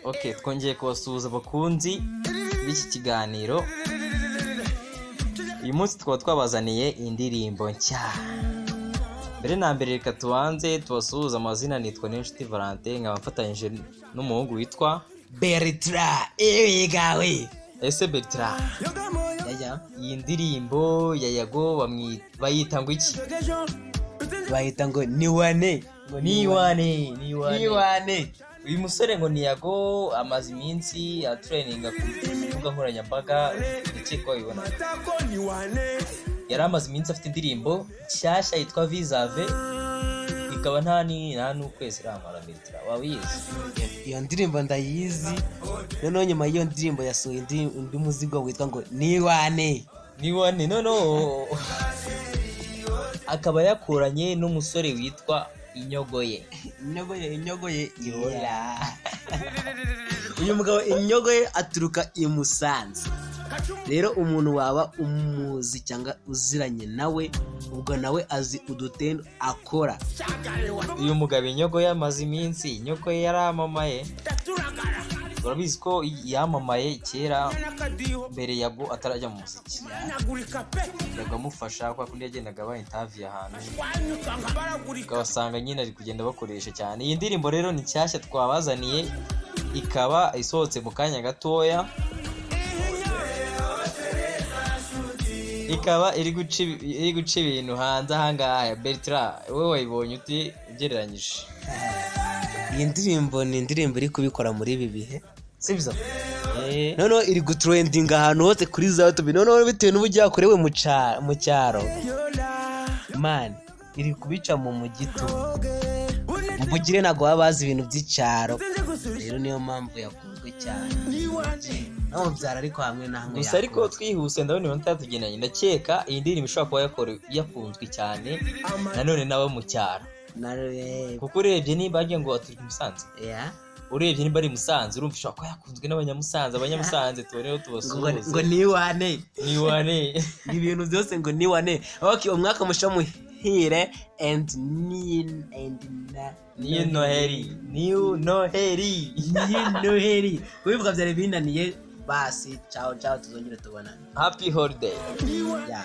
Okay, twongeye kubasuhuza abakunzi b'iki kiganiro. Uyu munsi twaba twabazaniye indirimbo nshya. Mbere na mbere reka tubanze tubasuhuza. Amazina nitwa Niyonshuti Valentin, nkaba mfatanyije n'umuhungu witwa Bertrand. Ewe ese Bertrand. Iyi ndirimbo ya Yago bayita ngo iki? Bahita ngo niwane. Uyu musore ngo ni Yago, amaze iminsi traininga ku mbuga nkoranyambaga, ko ibona. Yari amaze iminsi afite indirimbo nshyashya yitwa Visave, ikaba nta n'ukwezi ramara Bertrand. Wabizi iyo ndirimbo ndayizi, noneho nyuma y'iyo ndirimbo yasohoye undi muzigo witwa ngo niwane. Akaba yakuranye n'umusore witwa Inyogoye Ihola. Uyu mugabo Inyogoye aturuka i Musanze. Rero umuntu waba umuzi cyangwa uziranye nawe, ubwo nawe azi udutendo akora. Uyu mugabo Inyogoye amaze iminsi. Inyogoye yaramamaye, urabizi ko yamamaye kera mbere Yago atarajya mu muziki. Yago amufasha kwa kundi yagendaga aba interview ahantu, ukabasanga nyine ari kugenda bakoresha cyane. Iyi ndirimbo rero ni nshyashya twabazaniye, ikaba isohotse mu kanya gatoya, ikaba iri guca ibintu hanze ahangaha. Bertrand, wowe wayibonye ute ugereranyije? Iyi ndirimbo ni indirimbo iri kubikora muri ibi bihe, sibyo? noneho iri gutrendinga ahantu hose kuri za YouTube, noneho bitewe n'uburyo yakorewe mu cyaro man, iri kubica mu mugito. Muvugire ntabwo baba bazi ibintu by'icyaro, rero niyo mpamvu yakunzwe cyane. No byara ariko hamwe na hamwe gusa, ariko twihuse ndabona iminota yatugenanye. Ndakeka iyi ndirimbo ishobora kuba yakunzwe cyane nanone n'abo mu cyaro, kuko urebye niba bagiye ngo turi Musanze, urebye niba ari Musanze urumva ishobora kuba yakunzwe n'abanyamusanze. Abanyamusanze tuboneho tubasuhuze ngo niwane ibintu byose ngo niwane. Okay, umwaka musha muhire and New Noheri. Kubivuga byari binaniye, basi ciao tuzongere tubonana. Happy holiday. Yeah.